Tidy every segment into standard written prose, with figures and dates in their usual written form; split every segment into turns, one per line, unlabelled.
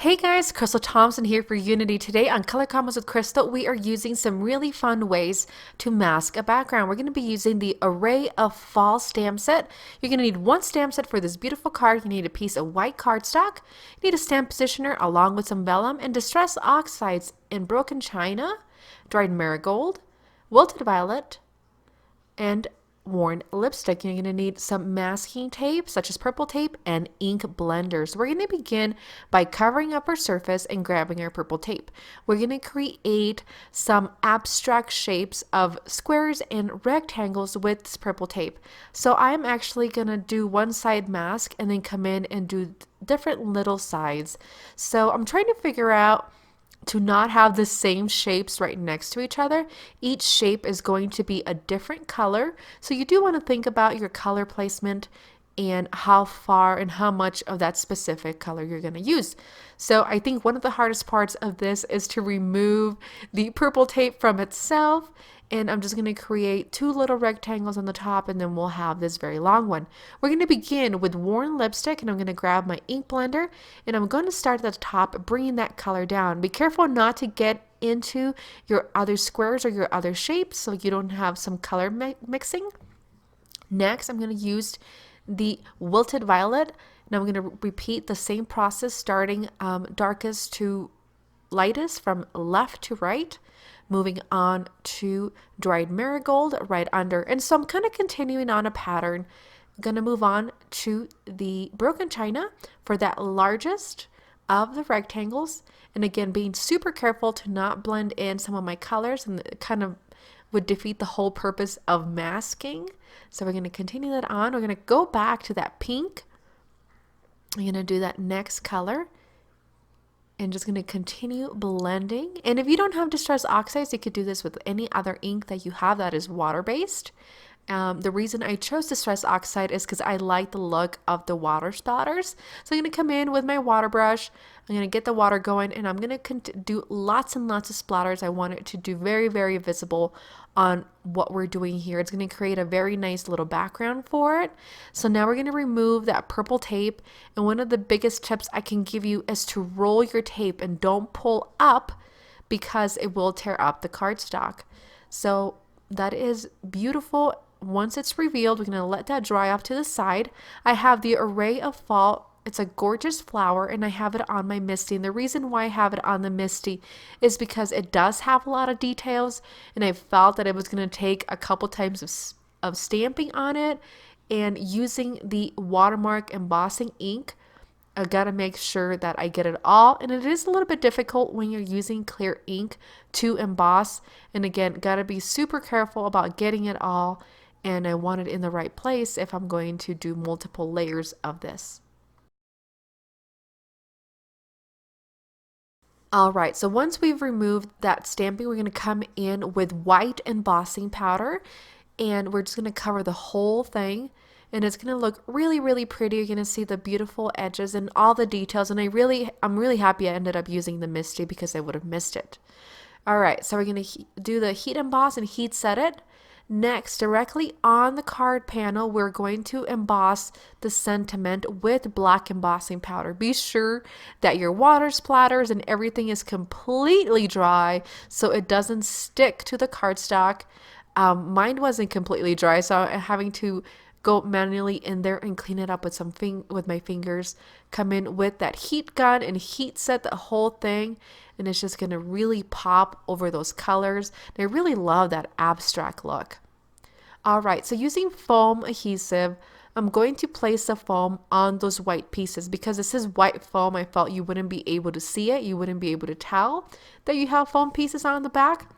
Hey guys, Crystal Thompson here for Unity. Today on Color Combos with Crystal, we are using some really fun ways to mask a background. We're going to be using the Array of Fall stamp set. You're going to need one stamp set for this beautiful card. You need a piece of white cardstock. You need a stamp positioner along with some vellum and distress oxides in broken china, dried marigold, wilted violet, and worn lipstick. You're going to need some masking tape such as purple tape and ink blenders. We're going to begin by covering up our surface and grabbing our purple tape. We're going to create some abstract shapes of squares and rectangles with this purple tape. So I'm actually going to do one side mask and then come in and do different little sides. So I'm trying to figure out to not have the same shapes right next to each other. Each shape is going to be a different color. So you do want to think about your color placement and how far and how much of that specific color you're going to use. So I think one of the hardest parts of this is to remove the purple tape from itself. And I'm just going to create two little rectangles on the top, and then we'll have this very long one. We're going to begin with worn lipstick, and I'm going to grab my ink blender, and I'm going to start at the top, bringing that color down. Be careful not to get into your other squares or your other shapes so you don't have some color mixing. Next, I'm going to use the wilted violet, and I'm going to repeat the same process starting darkest to lightest from left to right, moving on to dried marigold right under. And so I'm kind of continuing on a pattern. I'm going to move on to the broken china for that largest of the rectangles. And again, being super careful to not blend in some of my colors, and it kind of would defeat the whole purpose of masking. So we're going to continue that on. We're going to go back to that pink. I'm going to do that next color. And just going to continue blending. And if you don't have distress oxides, you could do this with any other ink that you have that is water-based. The reason I chose distress oxide is because I like the look of the water splatters. So I'm going to come in with my water brush. I'm going to get the water going, and I'm going to do lots and lots of splatters. I want it to do very, very visible on what we're doing here. It's going to create a very nice little background for it. So now we're going to remove that purple tape. And one of the biggest tips I can give you is to roll your tape and don't pull up, because it will tear up the cardstock. So that is beautiful. Once it's revealed, we're going to let that dry off to the side. I have the Array of Fall. It's a gorgeous flower, and I have it on my Misty. And the reason why I have it on the Misty is because it does have a lot of details, and I felt that it was going to take a couple times of stamping on it, and using the watermark embossing ink. I gotta make sure that I get it all, and it is a little bit difficult when you're using clear ink to emboss. And again, gotta be super careful about getting it all, and I want it in the right place if I'm going to do multiple layers of this. Alright, so once we've removed that stamping, we're going to come in with white embossing powder, and we're just going to cover the whole thing. And it's going to look really, really pretty. You're going to see the beautiful edges and all the details. And I'm really happy I ended up using the Misty, because I would have missed it. All right, so we're going to do the heat emboss and heat set it. Next, directly on the card panel, we're going to emboss the sentiment with black embossing powder. Be sure that your water splatters and everything is completely dry so it doesn't stick to the cardstock. Mine wasn't completely dry, so I'm having to go manually in there and clean it up with my fingers. Come in with that heat gun and heat set the whole thing, and it's just going to really pop over those colors. And I really love that abstract look. Alright, so using foam adhesive, I'm going to place the foam on those white pieces. Because this is white foam, I felt you wouldn't be able to see it. You wouldn't be able to tell that you have foam pieces on the back.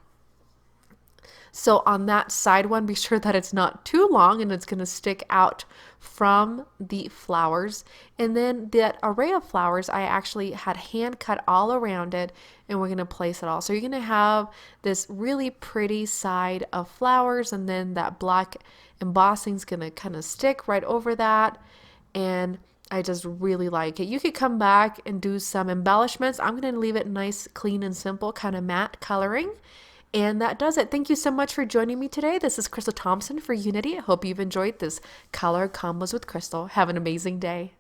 So on that side one, be sure that it's not too long and it's going to stick out from the flowers. And then that array of flowers, I actually had hand cut all around it, and we're going to place it all. So you're going to have this really pretty side of flowers, and then that black embossing is going to kind of stick right over that. And I just really like it. You could come back and do some embellishments. I'm going to leave it nice, clean, and simple, kind of matte coloring. And that does it. Thank you so much for joining me today. This is Crystal Thompson for Unity. I hope you've enjoyed this Color Combos with Crystal. Have an amazing day.